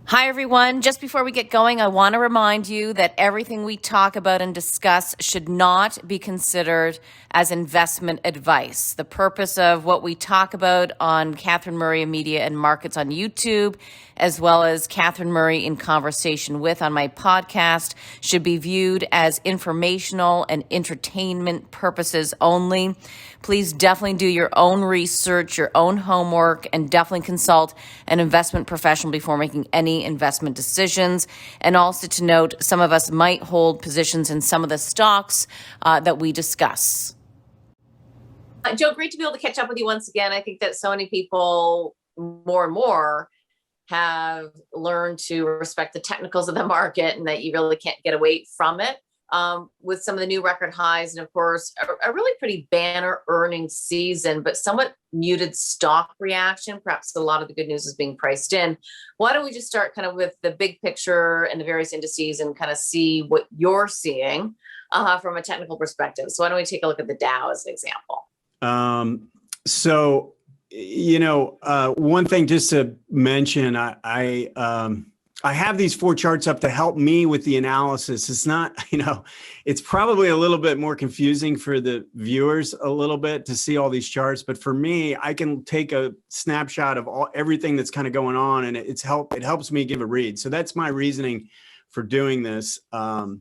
Hi, everyone. Just before we get going, I want to remind you that everything we talk about and discuss should not be considered as investment advice. The purpose of what we talk about on Catherine Murray Media and Markets on YouTube, as well as Catherine Murray in Conversation With on my podcast, should be viewed as informational and entertainment purposes only. Please definitely do your own research, your own homework, and definitely consult an investment professional before making any investment decisions. And also to note, some of us might hold positions in some of the stocks that we discuss. Joe, great to be able to catch up with you once again. I think that so many people more and more have learned to respect the technicals of the market and that you really can't get away from it. With some of the new record highs and, of course, a really pretty banner earnings season, but somewhat muted stock reaction. Perhaps a lot of the good news is being priced in. Why don't we just start kind of with the big picture and the various indices and kind of see what you're seeing from a technical perspective? So why don't we take a look at the Dow as an example? One thing just to mention, I have these four charts up to help me with the analysis. It's not, it's probably a little bit more confusing for the viewers a little bit to see all these charts. But for me, I can take a snapshot of everything that's kind of going on, and it helps me give a read. So that's my reasoning for doing this. And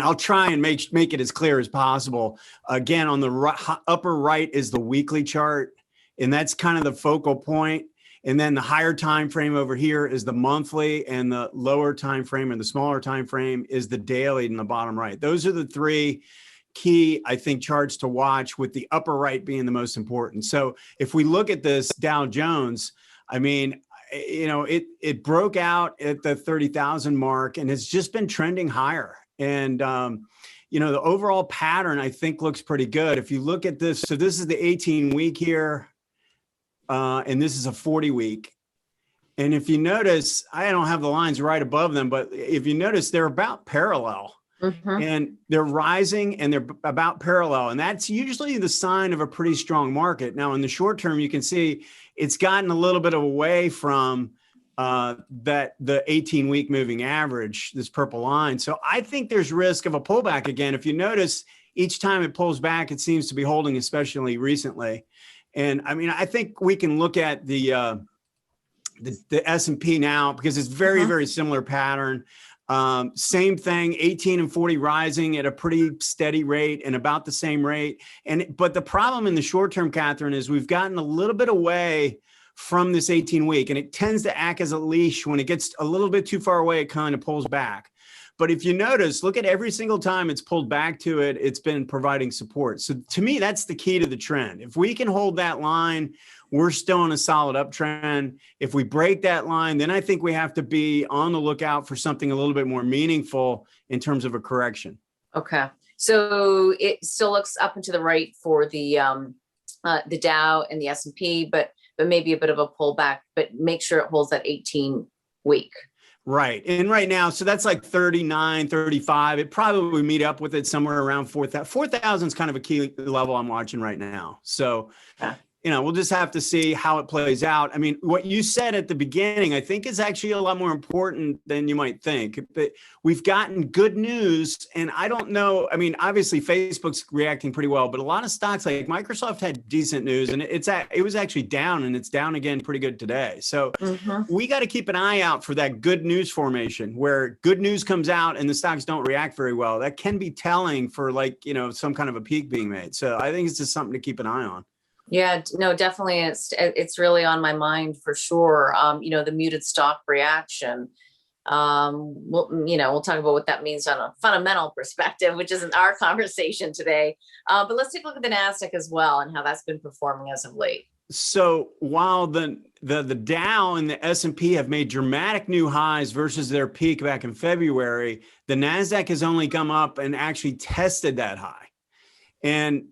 I'll try and make it as clear as possible. Again, on the upper right is the weekly chart, and that's kind of the focal point. And then the higher time frame over here is the monthly, and the lower time frame and the smaller time frame is the daily in the bottom right. Those are the three key, I think, charts to watch, with the upper right being the most important. So if we look at this Dow Jones, I mean, it broke out at the 30,000 mark and it's just been trending higher. And, the overall pattern, I think, looks pretty good. If you look at this, so this is the 18 week here. And this is a 40 week. And if you notice, I don't have the lines right above them, but if you notice, they're about parallel. And they're rising and they're about parallel. And that's usually the sign of a pretty strong market. Now, in the short term, you can see it's gotten a little bit away from the 18 week moving average, this purple line. So I think there's risk of a pullback again. If you notice, each time it pulls back, it seems to be holding, especially recently. And I mean, I think we can look at the S&P now, because it's very, very similar pattern. Same thing, 18 and 40 rising at a pretty steady rate and about the same rate. But the problem in the short term, Catherine, is we've gotten a little bit away from this 18 week, and it tends to act as a leash. When it gets a little bit too far away, it kind of pulls back. But if you notice, look at every single time it's pulled back to it, it's been providing support. So to me, that's the key to the trend. If we can hold that line, we're still in a solid uptrend. If we break that line, then I think we have to be on the lookout for something a little bit more meaningful in terms of a correction. Okay. So it still looks up and to the right for the Dow and the S&P, but maybe a bit of a pullback, but make sure it holds that 18 week. Right. And right now, so that's like 39, 35. It probably would meet up with it somewhere around 4,000. 4,000 is kind of a key level I'm watching right now. So, we'll just have to see how it plays out. I mean, what you said at the beginning, I think, is actually a lot more important than you might think. But we've gotten good news, and I don't know. I mean, obviously, Facebook's reacting pretty well, but a lot of stocks like Microsoft had decent news, and it was actually down, and it's down again pretty good today. So we got to keep an eye out for that good news formation, where good news comes out and the stocks don't react very well. That can be telling for some kind of a peak being made. So I think it's just something to keep an eye on. Yeah, no, definitely. It's really on my mind for sure. The muted stock reaction. We'll talk about what that means on a fundamental perspective, which isn't our conversation today. But let's take a look at the NASDAQ as well and how that's been performing as of late. So while the Dow and the S&P have made dramatic new highs versus their peak back in February, the NASDAQ has only come up and actually tested that high. And,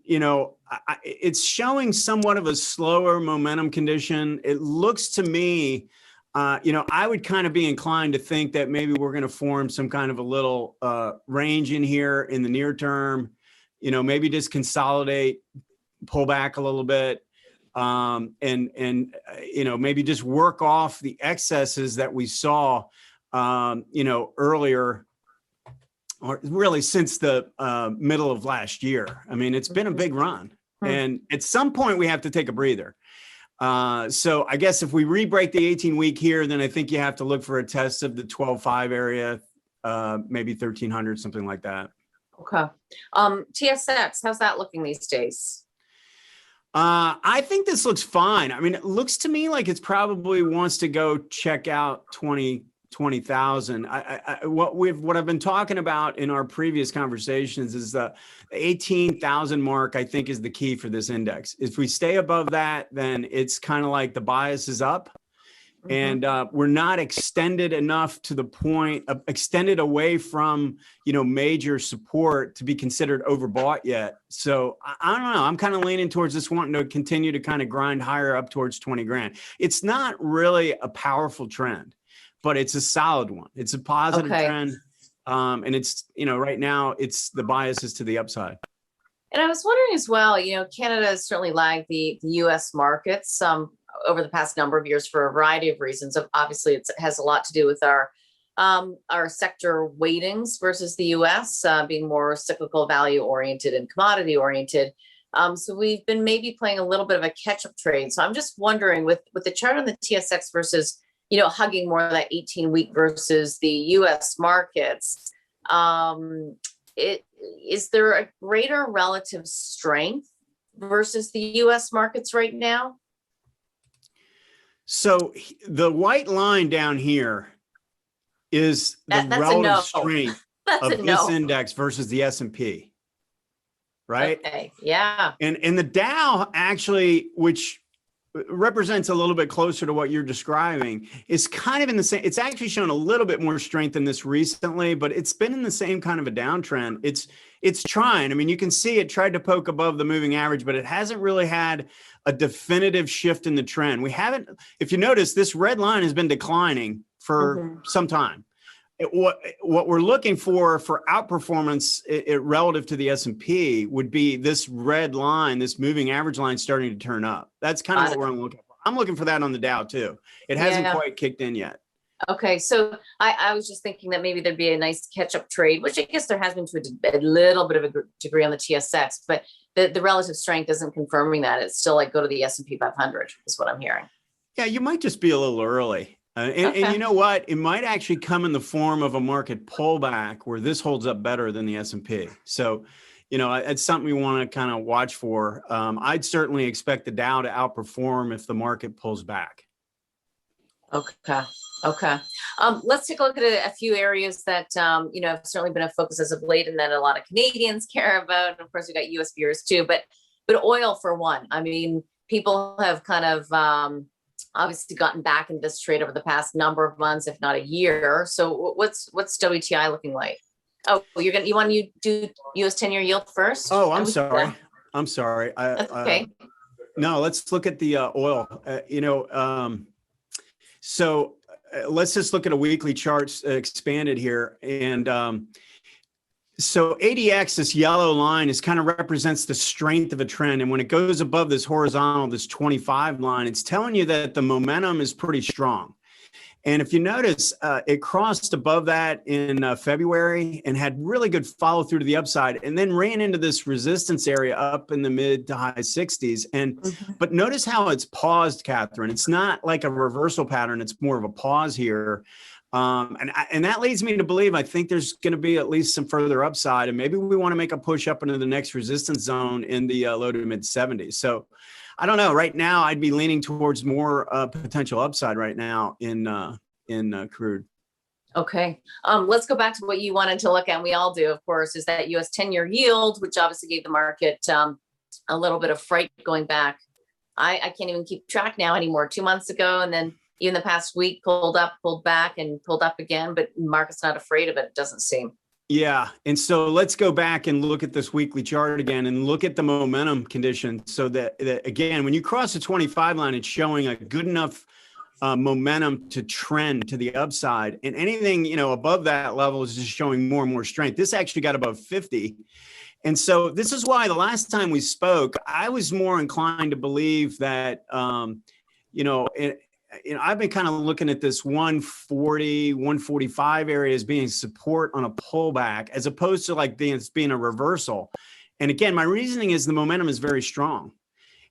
it's showing somewhat of a slower momentum condition. It looks to me, I would kind of be inclined to think that maybe we're going to form some kind of a little range in here in the near term, maybe just consolidate, pull back a little bit. maybe just work off the excesses that we saw, earlier, or really since the middle of last year. I mean, it's been a big run, and at some point we have to take a breather. So I guess if we re-break the 18-week here, then I think you have to look for a test of the 12.5 area, maybe 1300, something like that. Okay. TSX, how's that looking these days? I think this looks fine. I mean, it looks to me like it's probably wants to go check out 20,000. What I've been talking about in our previous conversations is the 18,000 mark, I think, is the key for this index. If we stay above that, then it's kind of like the bias is up. And we're not extended enough to the point of extended away from, major support to be considered overbought yet. So I don't know. I'm kind of leaning towards this wanting to continue to kind of grind higher up towards 20 grand. It's not really a powerful trend, but it's a solid one. It's a positive trend. And it's, right now it's the bias is to the upside. And I was wondering as well, Canada has certainly lagged the US markets over the past number of years for a variety of reasons. Obviously, it has a lot to do with our sector weightings versus the US being more cyclical, value oriented and commodity oriented. So we've been maybe playing a little bit of a catch-up trade. So I'm just wondering, with the chart on the TSX versus, hugging more of that 18-week versus the US markets, is there a greater relative strength versus the US markets right now? So the white line down here is the relative strength of this index versus the S&P, right? Okay, yeah. And the Dow actually, which represents a little bit closer to what you're describing, is kind of in the same. It's actually shown a little bit more strength in this recently, but it's been in the same kind of a downtrend. It's trying. I mean, you can see it tried to poke above the moving average, but it hasn't really had a definitive shift in the trend. We haven't, if you notice, this red line has been declining for some time. What we're looking for outperformance relative to the S&P would be this red line, this moving average line starting to turn up. That's kind of what we're looking for. I'm looking for that on the Dow too. It hasn't quite kicked in yet. Okay, so I was just thinking that maybe there'd be a nice catch-up trade, which I guess there has been to a little bit of a degree on the TSX, but the relative strength isn't confirming that. It's still like go to the S&P 500 is what I'm hearing. Yeah, you might just be a little early. And you know what? It might actually come in the form of a market pullback where this holds up better than the S&P. So, it's something we want to kind of watch for. I'd certainly expect the Dow to outperform if the market pulls back. Okay. Let's take a look at a few areas that, have certainly been a focus as of late and that a lot of Canadians care about. And of course, we've got US viewers too, but oil for one. I mean, people have kind of obviously gotten back into this trade over the past number of months, if not a year. So what's WTI looking like? Oh, you want to do US 10-year yield first? Oh, I'm sorry. That's okay. No, let's look at the oil. So let's just look at a weekly chart expanded here. And so ADX, this yellow line, is kind of represents the strength of a trend. And when it goes above this horizontal, this 25 line, it's telling you that the momentum is pretty strong. And if you notice, it crossed above that in February and had really good follow through to the upside, and then ran into this resistance area up in the mid to high 60s. And but notice how it's paused, Catherine. It's not like a reversal pattern. It's more of a pause here. And that leads me to believe I think there's going to be at least some further upside, and maybe we want to make a push up into the next resistance zone in the low to mid 70s. So I don't know. Right now, I'd be leaning towards more potential upside right now in crude. Okay. Let's go back to what you wanted to look at, and we all do, of course, is that US 10-year yield, which obviously gave the market a little bit of fright going back. I can't even keep track now anymore. 2 months ago, and then even the past week, pulled up, pulled back, and pulled up again, but the market's not afraid of it, it doesn't seem. Yeah. And so let's go back and look at this weekly chart again and look at the momentum condition. So that again, when you cross the 25 line, it's showing a good enough momentum to trend to the upside, and anything, above that level is just showing more and more strength. This actually got above 50. And so this is why the last time we spoke, I was more inclined to believe that, I've been kind of looking at this 140, 145 area as being support on a pullback, as opposed to like being a reversal. And again, my reasoning is the momentum is very strong.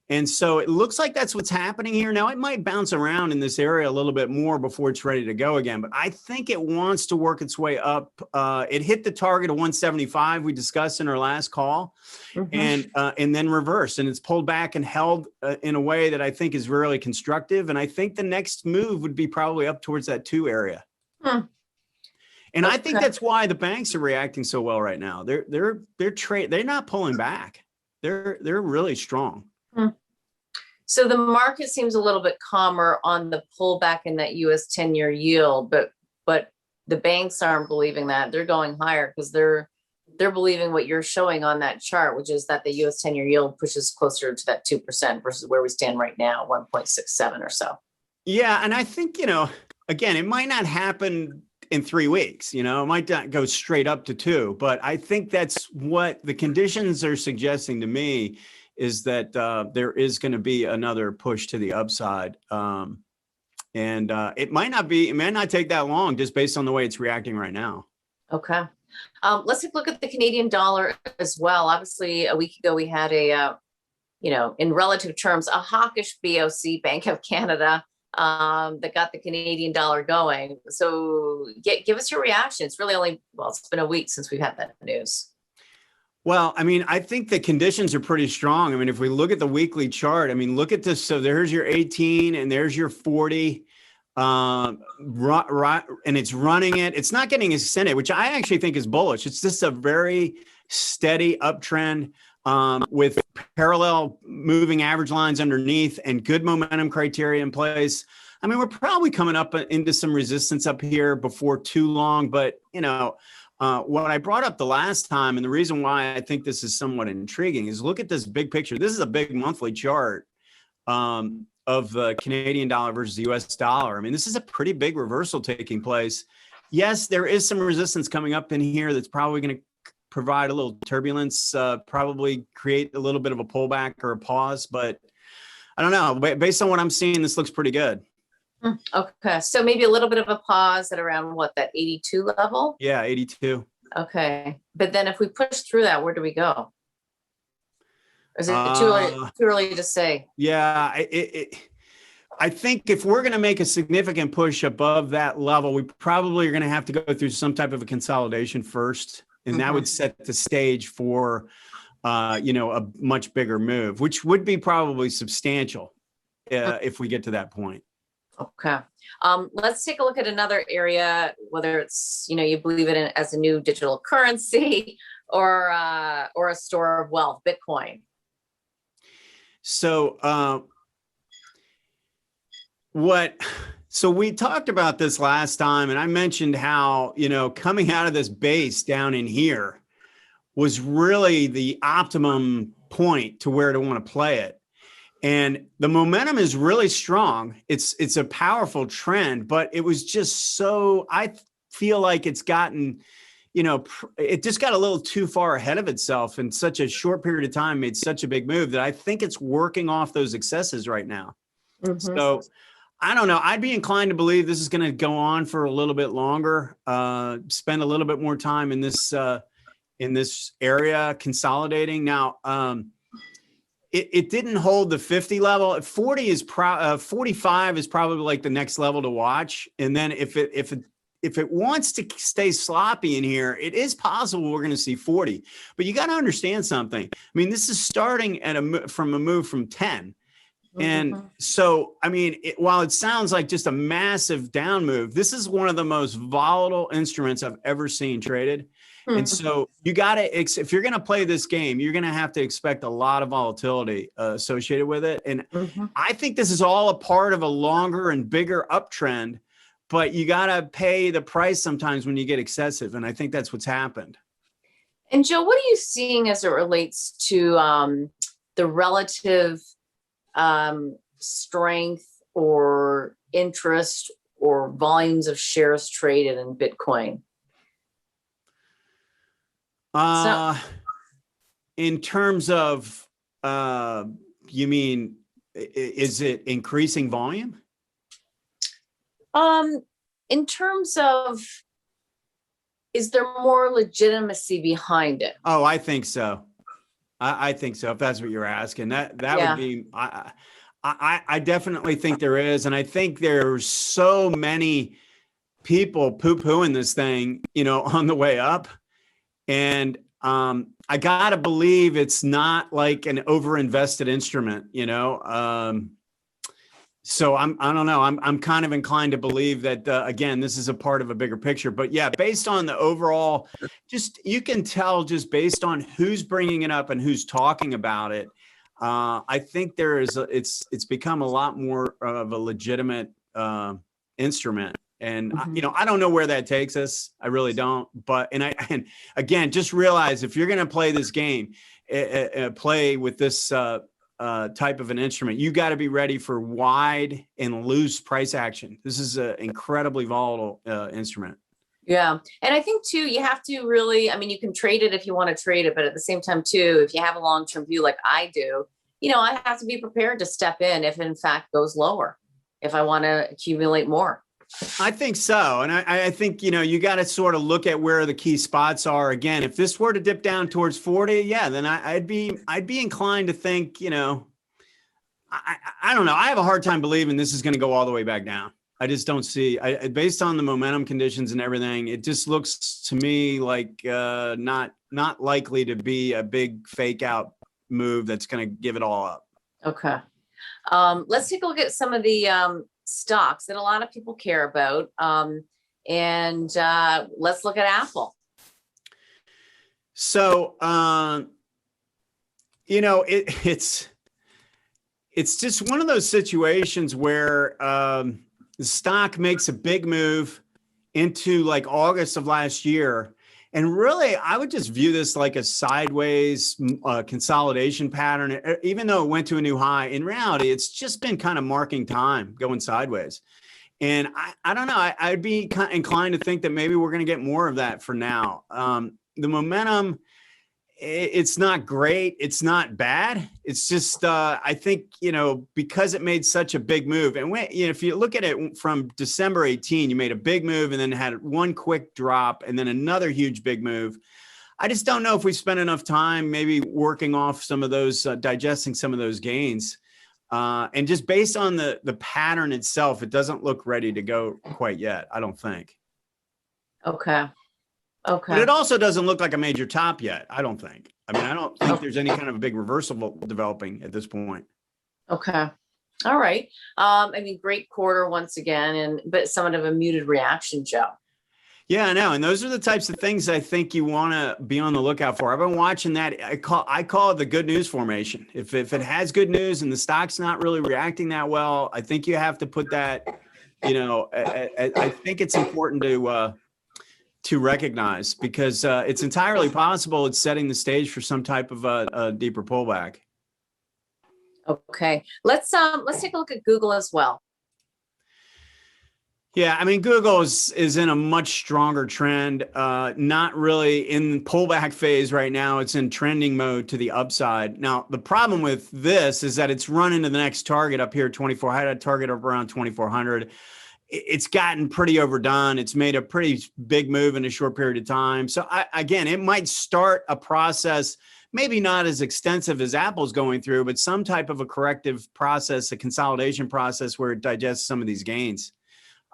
And so it looks like that's what's happening here. Now, it might bounce around in this area a little bit more before it's ready to go again, but I think it wants to work its way up. It hit the target of 175 we discussed in our last call, and then reversed, and it's pulled back and held in a way that I think is really constructive. And I think the next move would be probably up towards that 2 area. And I think that's why the banks are reacting so well right now. They're not pulling back. They're really strong. So the market seems a little bit calmer on the pullback in that U.S. 10-year yield, but the banks aren't believing that. They're going higher because they're believing what you're showing on that chart, which is that the U.S. 10-year yield pushes closer to that 2% versus where we stand right now, 1.67 or so. Yeah, and I think, again, it might not happen in 3 weeks. It might not go straight up to 2, but I think that's what the conditions are suggesting to me, is that there is going to be another push to the upside. And it might not take that long just based on the way it's reacting right now. Okay. Let's take a look at the Canadian dollar as well. Obviously, a week ago, we had in relative terms, a hawkish BOC, Bank of Canada, that got the Canadian dollar going. So give us your reaction. It's really it's been a week since we've had that news. Well, I think the conditions are pretty strong. If we look at the weekly chart, look at this. So there's your 18 and there's your 40, and it's running it. It's not getting extended, which I actually think is bullish. It's just a very steady uptrend with parallel moving average lines underneath and good momentum criteria in place. We're probably coming up into some resistance up here before too long, but what I brought up the last time, and the reason why I think this is somewhat intriguing, is look at this big picture. This is a big monthly chart of the Canadian dollar versus the US dollar. This is a pretty big reversal taking place. Yes, there is some resistance coming up in here that's probably going to provide a little turbulence, probably create a little bit of a pullback or a pause, but I don't know. Based on what I'm seeing, this looks pretty good. Okay, so maybe a little bit of a pause at around that 82 level? Yeah, 82. Okay, but then if we push through that, where do we go? Or is it too early to say? Yeah, I think if we're going to make a significant push above that level, we probably are going to have to go through some type of a consolidation first, and that would set the stage for, a much bigger move, which would be probably substantial if we get to that point. Okay. Let's take a look at another area, whether it's, you believe it in as a new digital currency or a store of wealth, Bitcoin. So we talked about this last time, and I mentioned how, coming out of this base down in here was really the optimum point to where to want to play it. And the momentum is really strong. It's a powerful trend, but it was just I feel like it's gotten, it just got a little too far ahead of itself in such a short period of time, made such a big move that I think it's working off those excesses right now. So I don't know. I'd be inclined to believe this is going to go on for a little bit longer, spend a little bit more time in this area consolidating. Now, it didn't hold the 50 level. 45 is probably like the next level to watch. And then if it wants to stay sloppy in here, it is possible we're going to see 40. But you got to understand something. This is starting from a move from 10. And so, while it sounds like just a massive down move, this is one of the most volatile instruments I've ever seen traded. And so you got to, if you're going to play this game, you're going to have to expect a lot of volatility associated with it. And I think this is all a part of a longer and bigger uptrend, but you got to pay the price sometimes when you get excessive. And I think that's what's happened. And Joe, what are you seeing as it relates to the relative strength or interest or volumes of shares traded in Bitcoin? In terms of, you mean, is it increasing volume? In terms of, is there more legitimacy behind it? Oh, I think so. I think so. If that's what you're asking, that Yeah. would be. I definitely think there is, and I think there's so many people poo-pooing this thing, on the way up, and I gotta believe it's not like an over-invested instrument, So I don't know. I'm kind of inclined to believe that again, this is a part of a bigger picture. But yeah, based on the overall, you can tell just based on who's bringing it up and who's talking about it. I think it's become a lot more of a legitimate instrument. And I don't know where that takes us. I really don't. But and again, just realize if you're going to play this game, play with this type of an instrument, you got to be ready for wide and loose price action. This is an incredibly volatile instrument. Yeah. And I think too, you have to really, you can trade it if you want to trade it, but at the same time too, if you have a long-term view like I do, I have to be prepared to step in if in fact goes lower, if I want to accumulate more. I think so. And I think, you got to sort of look at where the key spots are. Again, if this were to dip down towards 40, yeah, then I'd be inclined to think, I don't know. I have a hard time believing this is going to go all the way back down. I just don't see, based on the momentum conditions and everything, it just looks to me like not likely to be a big fake out move that's going to give it all up. Okay. Let's take a look at some of the stocks that a lot of people care about. And let's look at Apple. So, it's just one of those situations where the stock makes a big move into like August of last year. And really, I would just view this like a sideways consolidation pattern. Even though it went to a new high, in reality, it's just been kind of marking time going sideways. And I don't know. I'd be inclined to think that maybe we're going to get more of that for now. The momentum, it's not great. It's not bad. It's just, I think, because it made such a big move. And if you look at it from December 18, you made a big move and then had one quick drop and then another huge big move. I just don't know if we spent enough time maybe working off some of those, digesting some of those gains. And just based on the pattern itself, it doesn't look ready to go quite yet, I don't think. Okay. Okay. But it also doesn't look like a major top yet, I don't think. I don't think there's any kind of a big reversal developing at this point. Okay. All right. Great quarter once again, but somewhat of a muted reaction, Joe. Yeah, I know. And those are the types of things I think you want to be on the lookout for. I've been watching that. I call it the good news formation. If it has good news and the stock's not really reacting that well, I think you have to put that, I think it's important to recognize, because it's entirely possible it's setting the stage for some type of a deeper pullback. Okay, let's take a look at Google as well. Yeah, Google is in a much stronger trend, not really in pullback phase right now. It's in trending mode to the upside. Now, the problem with this is that it's run into the next target up here, 24. I had a target up around 2,400. It's gotten pretty overdone. It's made a pretty big move in a short period of time. So again, it might start a process, maybe not as extensive as Apple's going through, but some type of a corrective process, a consolidation process where it digests some of these gains.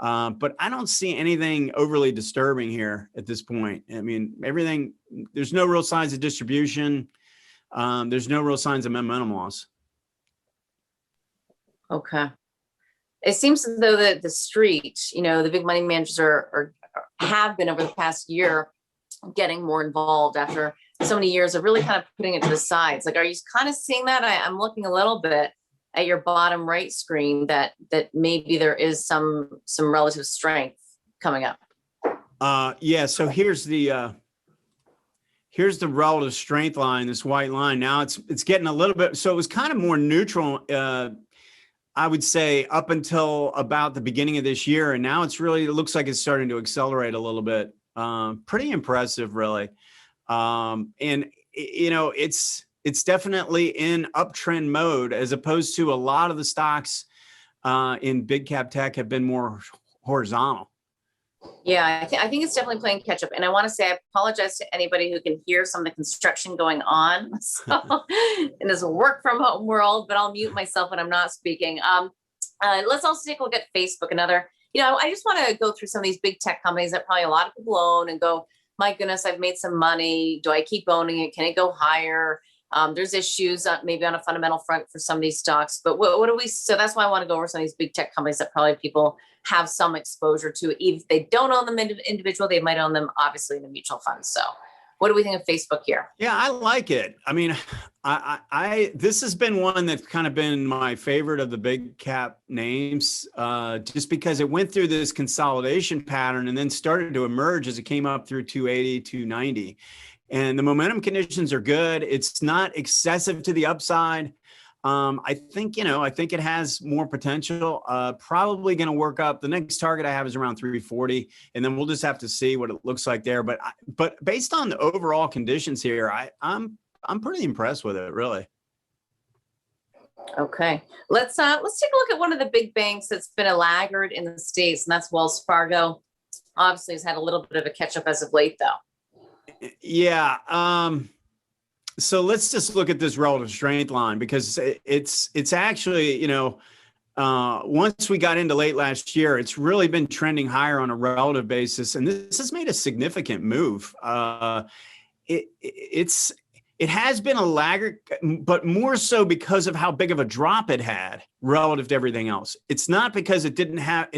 But I don't see anything overly disturbing here at this point. Everything, there's no real signs of distribution. There's no real signs of momentum loss. Okay. It seems as though that the street, the big money managers have been over the past year getting more involved after so many years of really kind of putting it to the sides. Like, are you kind of seeing that? I'm looking a little bit at your bottom right screen that maybe there is some relative strength coming up. Yeah. So here's the relative strength line, this white line. Now it's getting a little bit. So it was kind of more neutral. I would say up until about the beginning of this year. And now it looks like it's starting to accelerate a little bit. Pretty impressive, really. And it's definitely in uptrend mode, as opposed to a lot of the stocks in big cap tech have been more horizontal. Yeah, I think it's definitely playing catch up. And I want to say I apologize to anybody who can hear some of the construction going on. So in this work from home world, but I'll mute myself when I'm not speaking. Let's also take a look at Facebook. I just want to go through some of these big tech companies that probably a lot of people own and go, my goodness, I've made some money. Do I keep owning it? Can it go higher? There's issues maybe on a fundamental front for some of these stocks, but what do we, so that's why I want to go over some of these big tech companies that probably people have some exposure to. Even if they don't own them individual, they might own them obviously in a mutual fund. So what do we think of Facebook here? Yeah, I like it. I mean, this has been one that's kind of been my favorite of the big cap names, just because it went through this consolidation pattern and then started to emerge as it came up through 280, 290. And the momentum conditions are good. It's not excessive to the upside. I think it has more potential. Probably going to work up. The next target I have is around 340, and then we'll just have to see what it looks like there. But based on the overall conditions here, I'm pretty impressed with it, really. Okay, let's take a look at one of the big banks that's been a laggard in the States, and that's Wells Fargo. Obviously, has had a little bit of a catch up as of late, though. Yeah. So let's just look at this relative strength line, because it's actually, once we got into late last year, it's really been trending higher on a relative basis. And this has made a significant move. It has been a laggard, but more so because of how big of a drop it had relative to everything else. It's not because it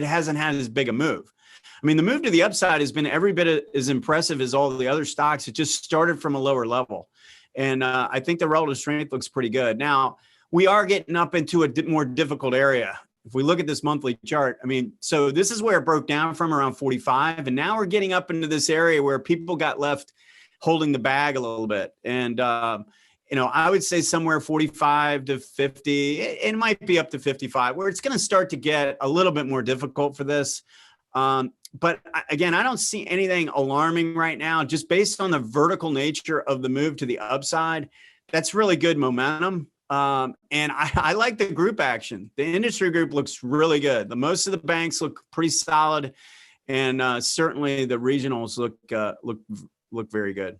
hasn't had as big a move. I mean, the move to the upside has been every bit as impressive as all the other stocks. It just started from a lower level. And I think the relative strength looks pretty good. Now, we are getting up into a more difficult area. If we look at this monthly chart, I mean, so this is where it broke down from around 45. And now we're getting up into this area where people got left holding the bag a little bit. And, I would say somewhere 45 to 50. It might be up to 55, where it's going to start to get a little bit more difficult for this. But again, I don't see anything alarming right now, just based on the vertical nature of the move to the upside. That's really good momentum. And I like the group action. The industry group looks really good. Most of the banks look pretty solid. And certainly the regionals look very good.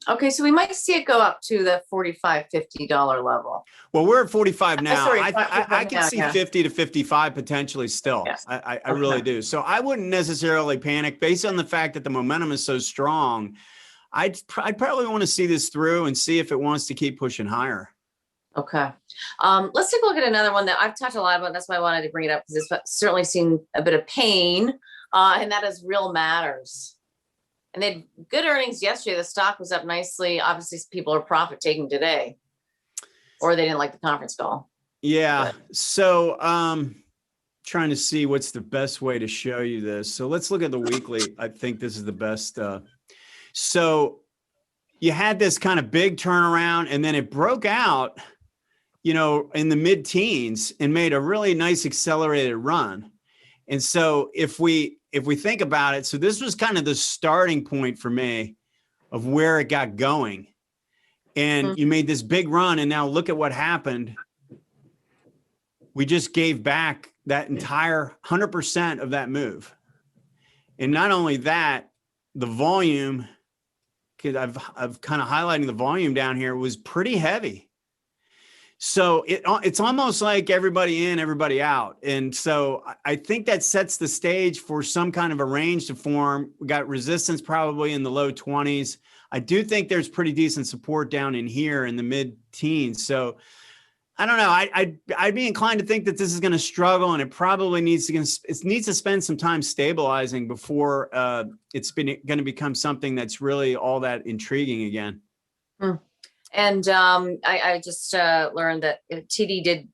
Okay, so we might see it go up to the $45, $50 level. Well, we're at 45 now. Sorry, I can see 50 to 55 potentially still. Yes. I really do. So I wouldn't necessarily panic based on the fact that the momentum is so strong. I'd probably want to see this through and see if it wants to keep pushing higher. Okay. Let's take a look at another one that I've talked a lot about. That's why I wanted to bring it up, because it's certainly seen a bit of pain, and that is Real Matters. And they had good earnings yesterday. The stock was up nicely. Obviously, people are profit taking today, or they didn't like the conference call. Yeah. So trying to see what's the best way to show you this. So let's look at the weekly. I think this is the best. So you had this kind of big turnaround, and then it broke out, in the mid-teens and made a really nice accelerated run. And so if we think about it, so this was kind of the starting point for me of where it got going. And you made this big run, and now look at what happened. We just gave back that entire 100% of that move. And not only that, the volume, because I've kind of highlighting the volume down here, was pretty heavy. So it's almost like everybody in, everybody out. And so I think that sets the stage for some kind of a range to form. We got resistance probably in the low 20s. I do think there's pretty decent support down in here in the mid-teens. So I don't know. I'd be inclined to think that this is going to struggle, and it probably needs to spend some time stabilizing before it's going to become something that's really all that intriguing again. And I just learned that TD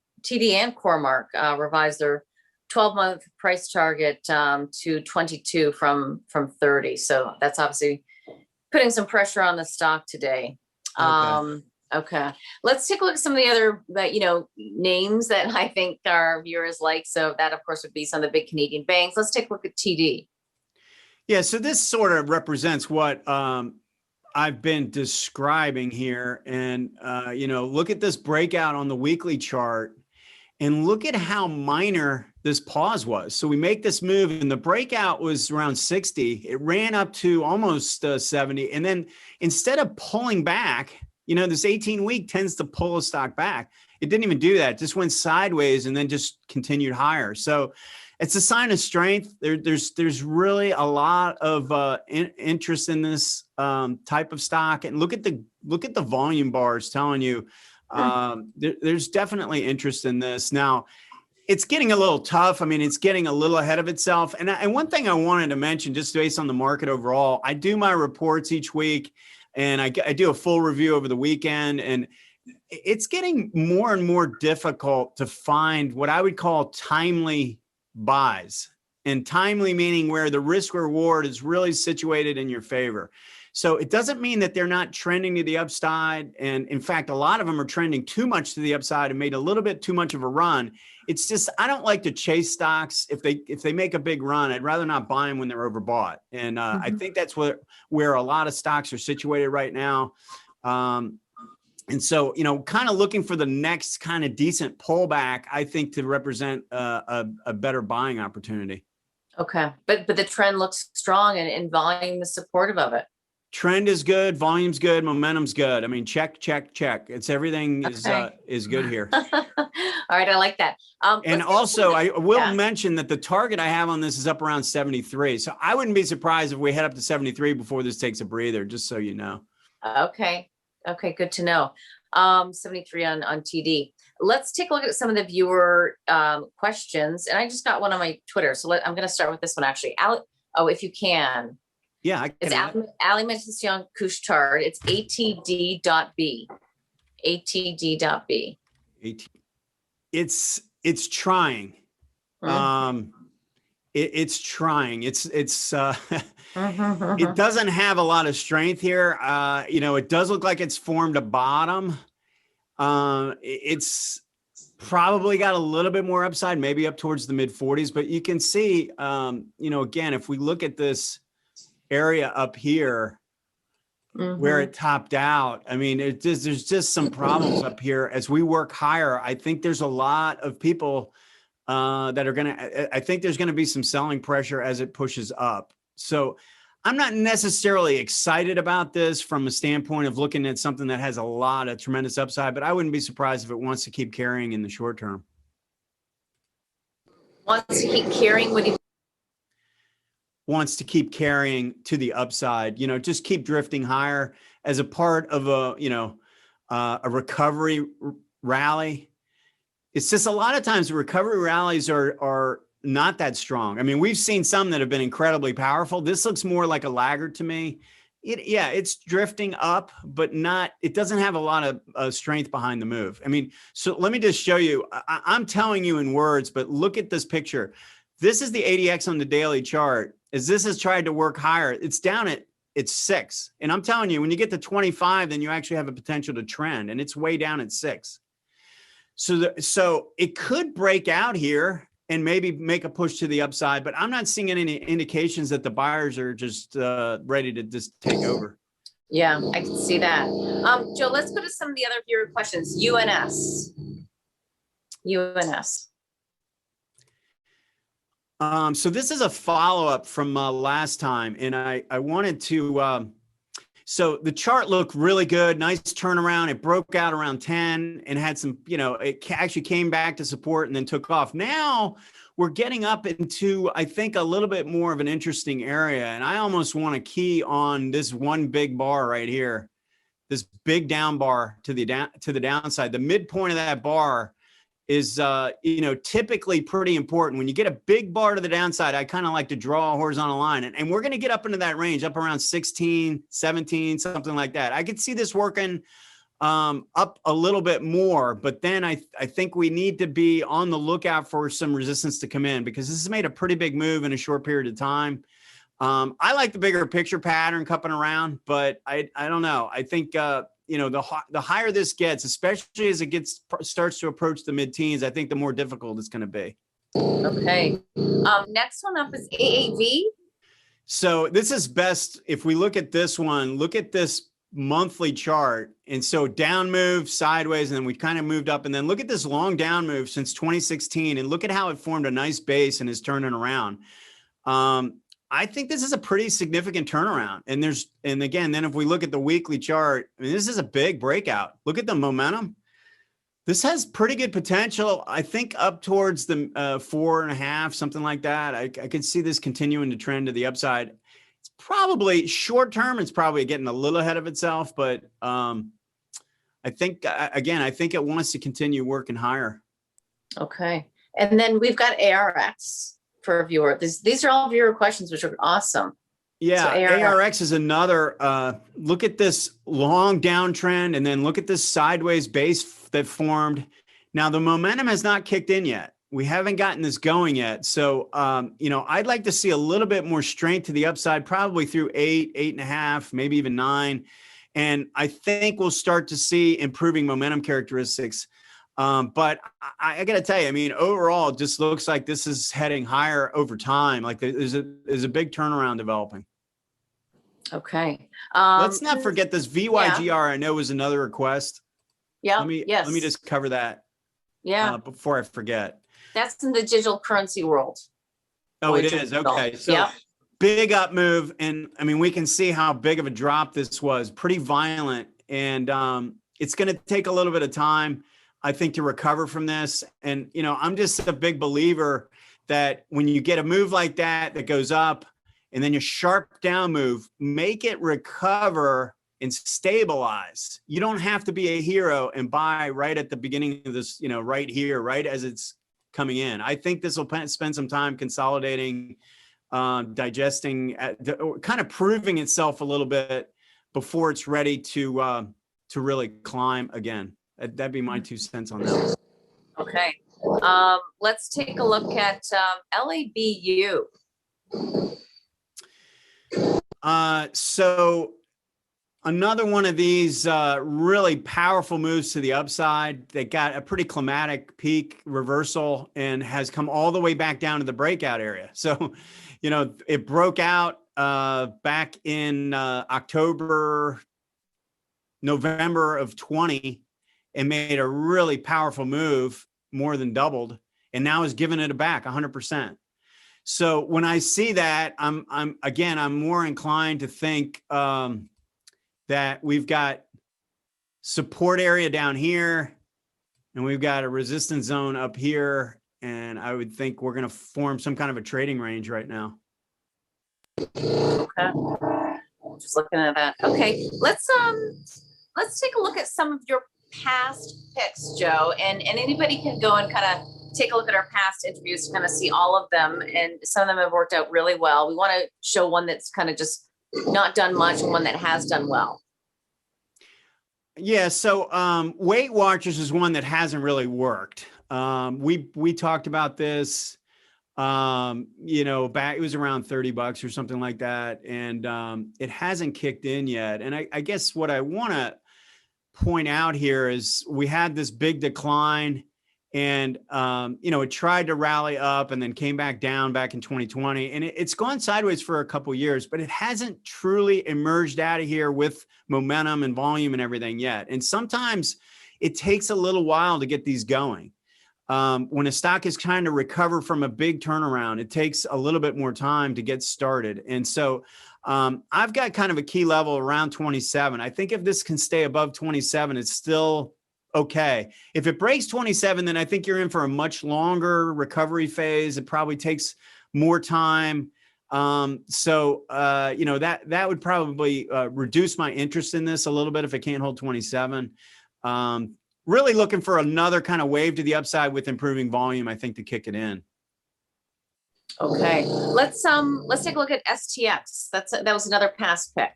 and Cormark revised their 12-month price target to 22 from 30. So that's obviously putting some pressure on the stock today. Okay. Let's take a look at some of the other names that I think our viewers like. So that, of course, would be some of the big Canadian banks. Let's take a look at TD. Yeah. So this sort of represents what I've been describing here. And, look at this breakout on the weekly chart and look at how minor this pause was. So we make this move and the breakout was around 60. It ran up to almost 70. And then instead of pulling back, this 18-week tends to pull a stock back. It didn't even do that. It just went sideways and then just continued higher. So it's a sign of strength. There's really a lot of interest in this type of stock. And look at the volume bars telling you there's definitely interest in this. Now, it's getting a little tough. I mean, it's getting a little ahead of itself. And one thing I wanted to mention, just based on the market overall, I do my reports each week, and I do a full review over the weekend. And it's getting more and more difficult to find what I would call timely buys. And timely meaning where the risk reward is really situated in your favor. So it doesn't mean that they're not trending to the upside. And in fact, a lot of them are trending too much to the upside and made a little bit too much of a run. It's just, I don't like to chase stocks. If they make a big run, I'd rather not buy them when they're overbought. And I think that's where a lot of stocks are situated right now. And so, kind of looking for the next kind of decent pullback, I think, to represent a better buying opportunity. Okay. But the trend looks strong and volume is supportive of it. Trend is good, volume's good, momentum's good. I mean, check. It's everything is good here. All right, I like that. And also, I will mention that the target I have on this is up around 73. So I wouldn't be surprised if we head up to 73 before this takes a breather, just so you know. Okay, good to know. 73 on TD. Let's take a look at some of the viewer questions. And I just got one on my Twitter. So I'm going to start with this one, actually. If you can. Yeah, I can. It's Alimentation Couche-Tard. It's ATD.B. ATD.B. It's trying. It's trying. It doesn't have a lot of strength here. It does look like it's formed a bottom. It's probably got a little bit more upside, maybe up towards the mid 40s, but you can see, again, if we look at this area up here where it topped out, I mean, there's just some problems up here. As we work higher, I think there's a lot of people that are I think there's going to be some selling pressure as it pushes up. So I'm not necessarily excited about this from a standpoint of looking at something that has a lot of tremendous upside, but I wouldn't be surprised if it wants to keep carrying in the short term. Wants to keep carrying? What do you wants to keep carrying to the upside, just keep drifting higher as a part of a recovery rally. It's just a lot of times the recovery rallies are not that strong. I mean, we've seen some that have been incredibly powerful. This looks more like a laggard to me. It's drifting up, but it doesn't have a lot of strength behind the move. I mean, so let me just show you, I'm telling you in words, but look at this picture. This is the ADX on the daily chart. As this has tried to work higher, it's down at 6. And I'm telling you, when you get to 25, then you actually have a potential to trend, and it's way down at 6. So it could break out here and maybe make a push to the upside, but I'm not seeing any indications that the buyers are just ready to just take over. Yeah, I can see that. Joe, let's go to some of the other viewer questions. UNS. So this is a follow-up from last time, and I wanted to, so the chart looked really good, nice turnaround. It broke out around 10 and had some, it actually came back to support and then took off. Now we're getting up into, I think, a little bit more of an interesting area, and I almost want to key on this one big bar right here, this big down bar to the downside. The midpoint of that bar is, typically pretty important. When you get a big bar to the downside, I kind of like to draw a horizontal line. And we're going to get up into that range, up around 16, 17, something like that. I could see this working up a little bit more, but then I think we need to be on the lookout for some resistance to come in, because this has made a pretty big move in a short period of time. I like the bigger picture pattern cupping around, but I don't know. I think, the higher this gets, especially as it starts to approach the mid-teens, I think the more difficult it's going to be. Okay. Next one up is AAV. So this is best if we look at this one, look at this monthly chart. And so down move, sideways, and then we kind of moved up. And then look at this long down move since 2016 and look at how it formed a nice base and is turning around. I think this is a pretty significant turnaround. And again, then if we look at the weekly chart, I mean, this is a big breakout. Look at the momentum. This has pretty good potential. I think up towards the 4.5, something like that. I could see this continuing to trend to the upside. It's probably short term. It's probably getting a little ahead of itself, but I think, again, I think it wants to continue working higher. Okay. And then we've got ARX for a viewer. These are all viewer questions, which are awesome. Yeah, so ARX is another, look at this long downtrend and then look at this sideways base that formed. Now the momentum has not kicked in yet. We haven't gotten this going yet. So, I'd like to see a little bit more strength to the upside, probably through 8, 8.5, maybe even 9. And I think we'll start to see improving momentum characteristics. But I got to tell you, I mean, overall, it just looks like this is heading higher over time. Like there's a big turnaround developing. Okay. Let's not forget this VYGR. Yeah. I know was another request. Yeah. Let me just cover that. Yeah. Before I forget. That's in the digital currency world. Oh, it is. Okay. So big up move. And I mean, we can see how big of a drop this was, pretty violent. And it's going to take a little bit of time, I think, to recover from this. And, I'm just a big believer that when you get a move like that goes up and then your sharp down move, make it recover and stabilize. You don't have to be a hero and buy right at the beginning of this, right here, right as it's coming in. I think this will spend some time consolidating, digesting, kind of proving itself a little bit before it's ready to really climb again. That'd be my 2 cents on that. Okay. Let's take a look at LABU. So another one of these really powerful moves to the upside that got a pretty climatic peak reversal and has come all the way back down to the breakout area. So, it broke out back in November of 20 and made a really powerful move, more than doubled, and now is giving it back 100%. So when I see that, I'm more inclined to think that we've got support area down here and we've got a resistance zone up here. And I would think we're going to form some kind of a trading range right now. Okay. Just looking at that. Okay. Let's take a look at some of your past picks, Joe, and anybody can go and kind of take a look at our past interviews to kind of see all of them. And some of them have worked out really well. We want to show one that's kind of just not done much and one that has done well. Yeah. So Weight Watchers is one that hasn't really worked. We talked about this, back, it was around $30 or something like that. And it hasn't kicked in yet. And I guess what I want to point out here is we had this big decline and, it tried to rally up and then came back down back in 2020. And it's gone sideways for a couple of years, but it hasn't truly emerged out of here with momentum and volume and everything yet. And sometimes it takes a little while to get these going. When a stock is trying to recover from a big turnaround, it takes a little bit more time to get started. And so I've got kind of a key level around 27. I think if this can stay above 27, it's still okay. If it breaks 27, then I think you're in for a much longer recovery phase. It probably takes more time. That would probably reduce my interest in this a little bit if it can't hold 27. Really looking for another kind of wave to the upside with improving volume, I think, to kick it in. Okay, let's take a look at STX. That was another past pick.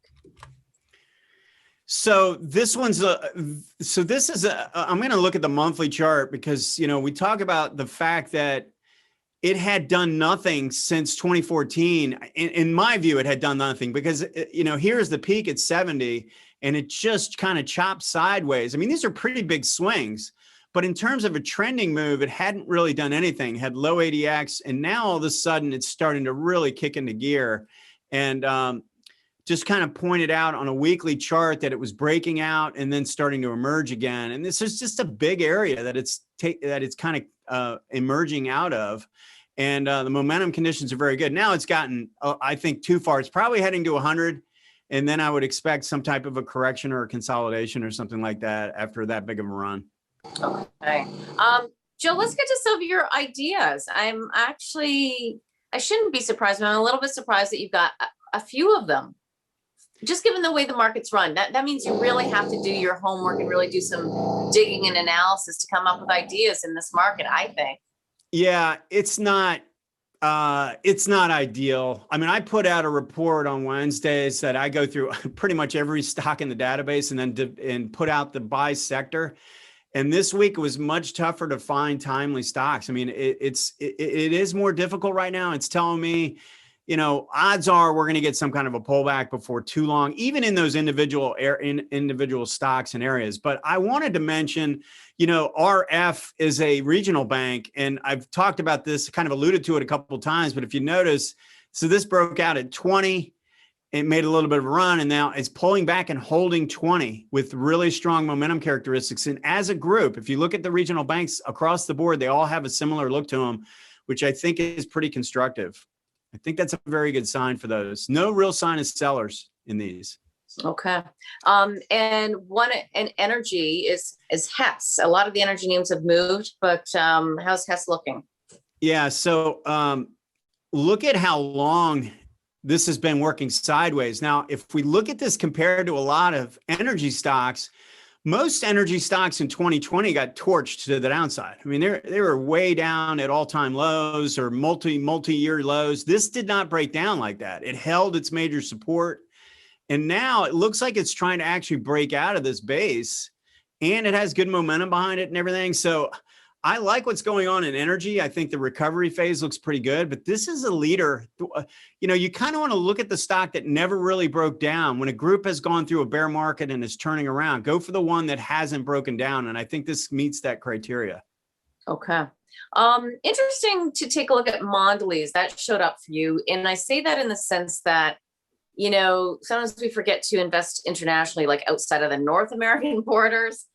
So this one's I'm going to look at the monthly chart because, we talk about the fact that it had done nothing since 2014. In my view, it had done nothing because, here's the peak at 70 and it just kind of chopped sideways. I mean, these are pretty big swings, but in terms of a trending move, it hadn't really done anything, had low ADX. And now all of a sudden it's starting to really kick into gear. and just kind of pointed out on a weekly chart that it was breaking out and then starting to emerge again. And this is just a big area that it's kind of emerging out of. And the momentum conditions are very good. Now it's gotten, I think, too far. It's probably heading to 100. And then I would expect some type of a correction or a consolidation or something like that after that big of a run. Okay. Joe, let's get to some of your ideas. I shouldn't be surprised, but I'm a little bit surprised that you've got a few of them. Just given the way the market's run, that means you really have to do your homework and really do some digging and analysis to come up with ideas in this market, I think. Yeah, it's not ideal. I mean, I put out a report on Wednesdays that I go through pretty much every stock in the database and put out the buy sector. And this week it was much tougher to find timely stocks. I mean, it is more difficult right now. It's telling me, odds are we're going to get some kind of a pullback before too long, even in those individual stocks and areas. But I wanted to mention, RF is a regional bank, and I've talked about this, kind of alluded to it a couple of times. But if you notice, so this broke out at 20. It made a little bit of a run, and now it's pulling back and holding 20 with really strong momentum characteristics. And as a group, if you look at the regional banks across the board, they all have a similar look to them, which I think is pretty constructive. I think that's a very good sign for those. No real sign of sellers in these. Okay. And energy is Hess. A lot of the energy names have moved, but how's Hess looking? Yeah. So look at how long this has been working sideways. Now, if we look at this compared to a lot of energy stocks, most energy stocks in 2020 got torched to the downside. I mean, they were way down at all-time lows or multi-year lows. This did not break down like that. It held its major support. And now it looks like it's trying to actually break out of this base, and it has good momentum behind it and everything. So I like what's going on in energy. I think the recovery phase looks pretty good, but this is a leader. You kind of want to look at the stock that never really broke down. When a group has gone through a bear market and is turning around, go for the one that hasn't broken down. And I think this meets that criteria. Okay. Interesting to take a look at Mondelez. That showed up for you. And I say that in the sense that, sometimes we forget to invest internationally, like outside of the North American borders.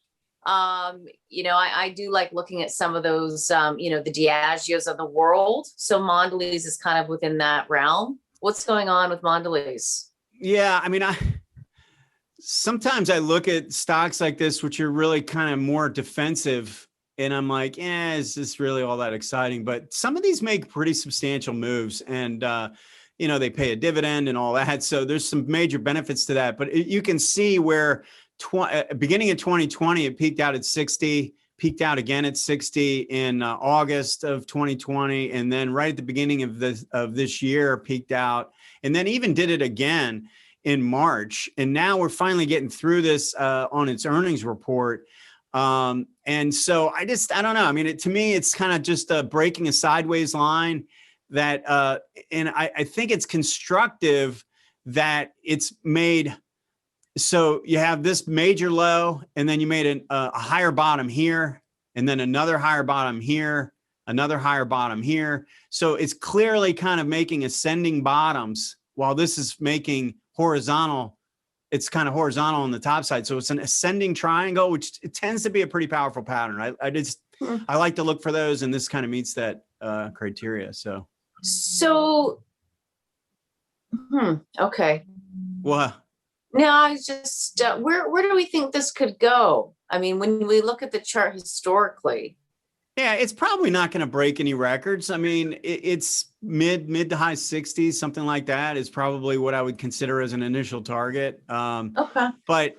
I do like looking at some of those, the Diageos of the world. So Mondelez is kind of within that realm. What's going on with Mondelez? Yeah, I mean, sometimes I look at stocks like this, which are really kind of more defensive, and I'm like, is this really all that exciting? But some of these make pretty substantial moves, and they pay a dividend and all that. So there's some major benefits to that. But you can see where beginning of 2020, it peaked out at 60, peaked out again at 60 in August of 2020. And then right at the beginning of this year, peaked out, and then even did it again in March. And now we're finally getting through this on its earnings report. And so I don't know. I mean, to me, it's kind of just breaking a sideways line that, and I think it's constructive that it's made. So you have this major low, and then you made a higher bottom here, and then another higher bottom here, another higher bottom here. So it's clearly kind of making ascending bottoms while this is making horizontal. It's kind of horizontal on the top side. So it's an ascending triangle, which it tends to be a pretty powerful pattern. I like to look for those, and this kind of meets that criteria. So okay. Well, no, I was just, where do we think this could go? I mean, when we look at the chart historically. Yeah, it's probably not going to break any records. I mean, it's mid to high 60s, something like that is probably what I would consider as an initial target. Okay. But,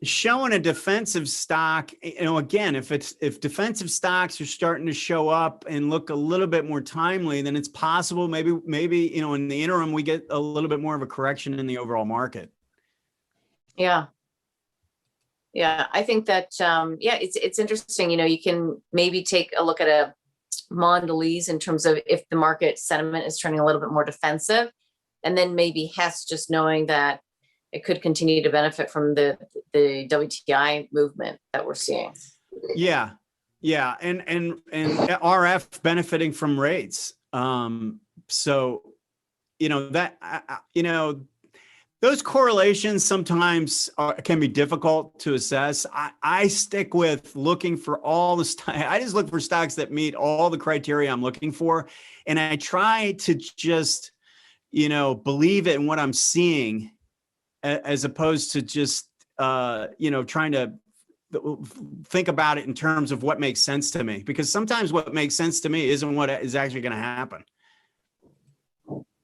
showing a defensive stock, again, if defensive stocks are starting to show up and look a little bit more timely, then it's possible maybe, in the interim, we get a little bit more of a correction in the overall market. Yeah. Yeah. I think that, it's interesting. You can maybe take a look at a Mondelez in terms of if the market sentiment is turning a little bit more defensive, and then maybe Hess just knowing that it could continue to benefit from the WTI movement that we're seeing. Yeah. And RF benefiting from rates. So those correlations sometimes can be difficult to assess. I stick with looking for all the I just look for stocks that meet all the criteria I'm looking for. And I try to just, believe it in what I'm seeing as opposed to just, trying to think about it in terms of what makes sense to me, because sometimes what makes sense to me isn't what is actually going to happen.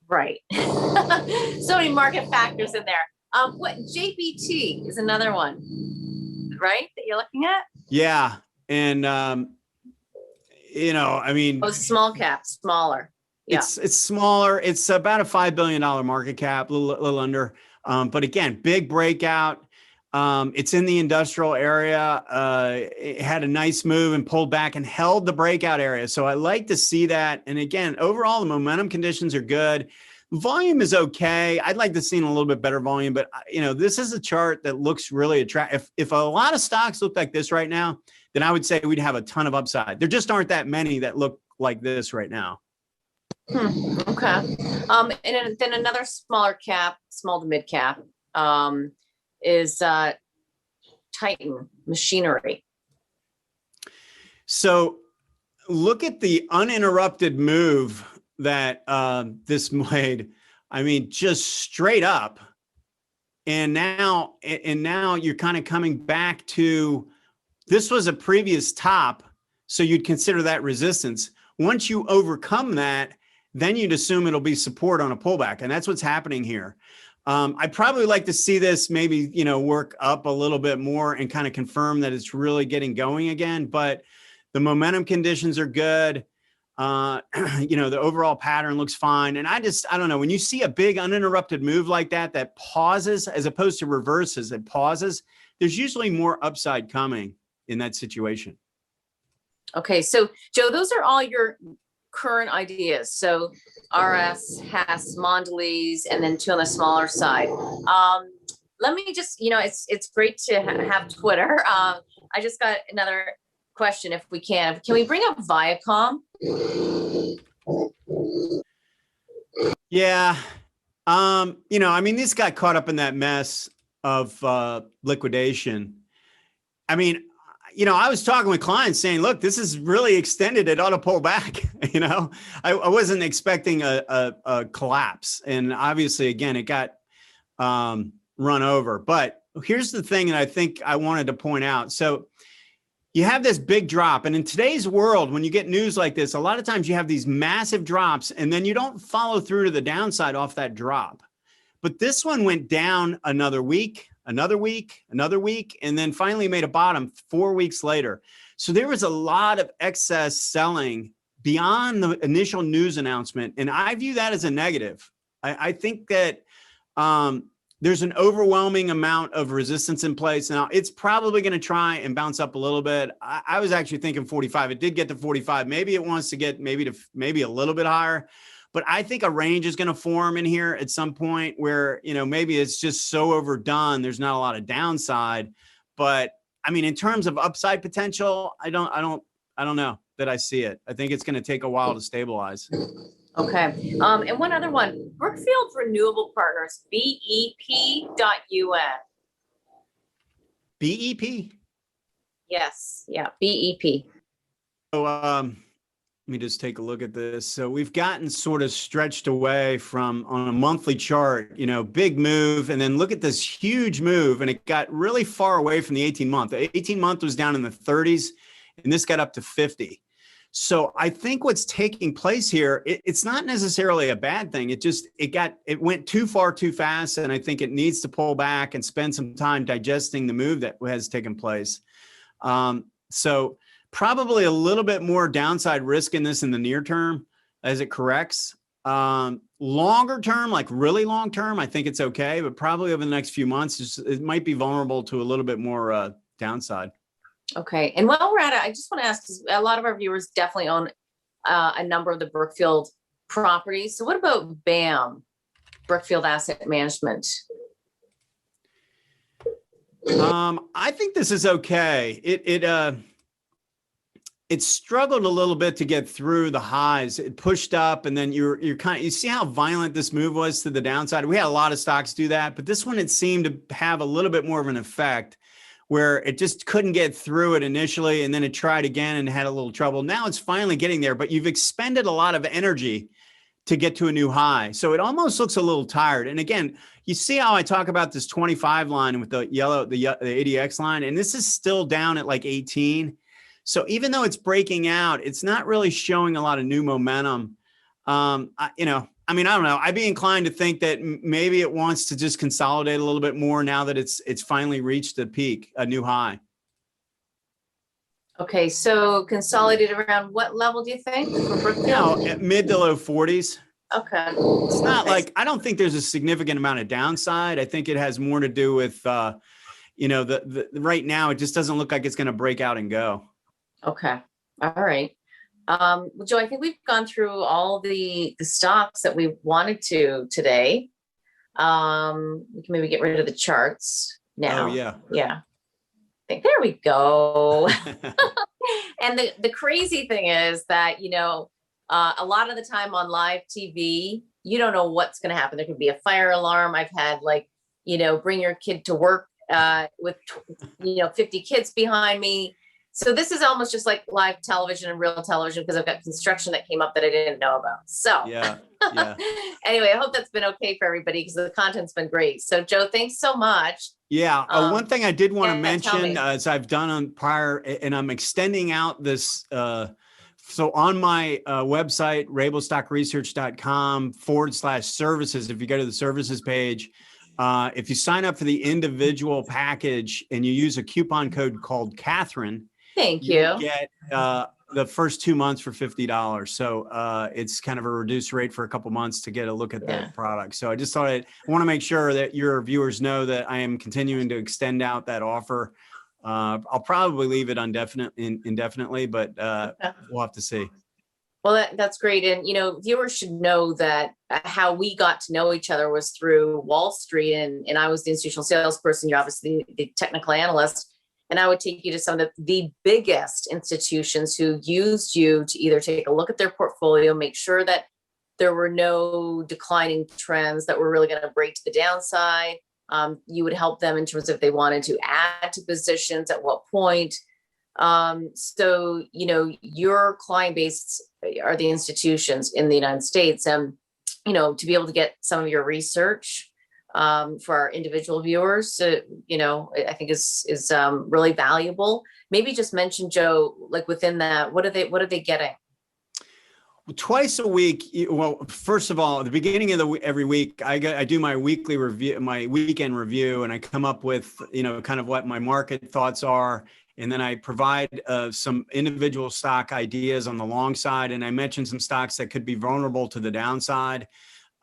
Right. So many market factors in there. What JBT is another one, right? That you're looking at? Yeah. And, Small cap, smaller. Yeah. It's smaller. It's about a $5 billion market cap, a little under. But again, big breakout. It's in the industrial area. It had a nice move and pulled back and held the breakout area. So I like to see that. And again, overall, the momentum conditions are good. Volume is okay. I'd like to see a little bit better volume, but this is a chart that looks really attractive. If a lot of stocks look like this right now, then I would say we'd have a ton of upside. There just aren't that many that look like this right now. Okay. And then another smaller cap, small to mid cap, is Titan Machinery. So look at the uninterrupted move that this made. I mean, just straight up. And now you're kind of coming back to, this was a previous top. So you'd consider that resistance. Once you overcome that, then you'd assume it'll be support on a pullback. And that's what's happening here. I'd probably like to see this maybe, work up a little bit more and kind of confirm that it's really getting going again. But the momentum conditions are good. The overall pattern looks fine. And I don't know, when you see a big uninterrupted move like that pauses as opposed to reverses, it pauses, there's usually more upside coming in that situation. Okay. So Joe, those are all your current ideas. So RS, Hess, Mondelez, and then two on the smaller side. Let me just, it's great to have Twitter. I just got another question, if we can. Can we bring up Viacom? Yeah. This got caught up in that mess of liquidation. I was talking with clients saying, look, this is really extended. It ought to pull back. I wasn't expecting a collapse. And obviously, again, it got run over. But here's the thing that I think I wanted to point out. So you have this big drop. And in today's world, when you get news like this, a lot of times you have these massive drops and then you don't follow through to the downside off that drop. But this one went down another week, and then finally made a bottom 4 weeks later. So there was a lot of excess selling beyond the initial news announcement. And I view that as a negative. I think that there's an overwhelming amount of resistance in place. Now, it's probably going to try and bounce up a little bit. I was actually thinking 45. It did get to 45. Maybe it wants to get maybe a little bit higher. But I think a range is going to form in here at some point where, maybe it's just so overdone. There's not a lot of downside. But in terms of upside potential, I don't know that I see it. I think it's going to take a while to stabilize. Okay. And one other one, Brookfield Renewable Partners, BEP.UN. BEP? Yes. Yeah. BEP. So, let me just take a look at this. So we've gotten sort of stretched away from on a monthly chart, big move. And then look at this huge move. And it got really far away from the 18-month. The 18-month was down in the 30s, and this got up to 50. So I think what's taking place here, it's not necessarily a bad thing. It went too far too fast. And I think it needs to pull back and spend some time digesting the move that has taken place. So probably a little bit more downside risk in this in the near term as it corrects. Longer term, like really long term, I think it's okay, but probably over the next few months, it might be vulnerable to a little bit more downside. Okay. And while we're at it, I just want to ask, a lot of our viewers definitely own a number of the Brookfield properties. So what about BAM, Brookfield Asset Management? I think this is okay. it struggled a little bit to get through the highs. It pushed up, and then you see how violent this move was to the downside. We had a lot of stocks do that, but this one, it seemed to have a little bit more of an effect where it just couldn't get through it initially, and then it tried again and had a little trouble. Now it's finally getting there, but you've expended a lot of energy to get to a new high. So it almost looks a little tired. And again, you see how I talk about this 25 line with the yellow, the ADX line, and this is still down at like 18. So even though it's breaking out, it's not really showing a lot of new momentum. I don't know. I'd be inclined to think that maybe it wants to just consolidate a little bit more now that it's finally reached a peak, a new high. Okay, so consolidated around what level do you think for Brookfield? At mid to low 40s. Okay. It's not like, I don't think there's a significant amount of downside. I think it has more to do with, the right now, it just doesn't look like it's going to break out and go. Okay. All right. Well, Joe, I think we've gone through all the stocks that we wanted to today. We can maybe get rid of the charts now. Oh, yeah. Yeah. There we go. And the crazy thing is that, a lot of the time on live TV, you don't know what's going to happen. There could be a fire alarm. I've had bring your kid to work with, 50 kids behind me. So this is almost just like live television and real television because I've got construction that came up that I didn't know about. So yeah. Anyway, I hope that's been okay for everybody because the content's been great. So Joe, thanks so much. Yeah. One thing I did want to mention, as I've done on prior, and I'm extending out this. So on my website, rabilstockresearch.com/services, if you go to the services page, if you sign up for the individual package and you use a coupon code called Catherine, thank you. Get the first 2 months for $50. So it's kind of a reduced rate for a couple months to get a look at the product. So I just thought I want to make sure that your viewers know that I am continuing to extend out that offer. I'll probably leave it indefinitely, but we'll have to see. Well, that's great. And, viewers should know that how we got to know each other was through Wall Street. And I was the institutional salesperson. You're obviously the technical analyst. And I would take you to some of the biggest institutions who used you to either take a look at their portfolio, make sure that there were no declining trends that were really going to break to the downside. You would help them in terms of if they wanted to add to positions, at what point. So, your client base are the institutions in the United States. And, to be able to get some of your research for our individual viewers, I think is really valuable. Maybe just mention, Joe, like within that, what are they getting? Twice a week. Well, first of all, at the beginning of every week, I do my weekly review, my weekend review, and I come up with, kind of what my market thoughts are. And then I provide some individual stock ideas on the long side. And I mention some stocks that could be vulnerable to the downside.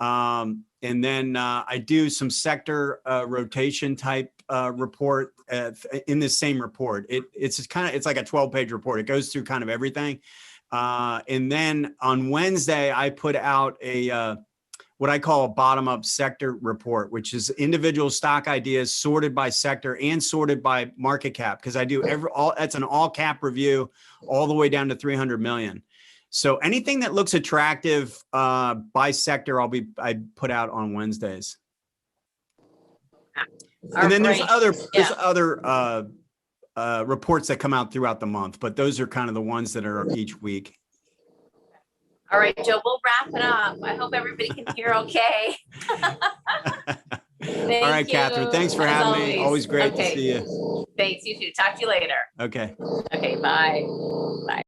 And then I do some sector rotation type report in this same report. It's like a 12-page report. It goes through kind of everything. And then on Wednesday, I put out what I call a bottom-up sector report, which is individual stock ideas sorted by sector and sorted by market cap, because I do that's an all cap review all the way down to 300 million. So anything that looks attractive by sector, I put out on Wednesdays. And then there's other reports that come out throughout the month, but those are kind of the ones that are each week. All right, Joe, we'll wrap it up. I hope everybody can hear okay. All right, Catherine, thanks for having me. Always great to see you. Thanks, you too. Talk to you later. Okay. Okay, bye. Bye.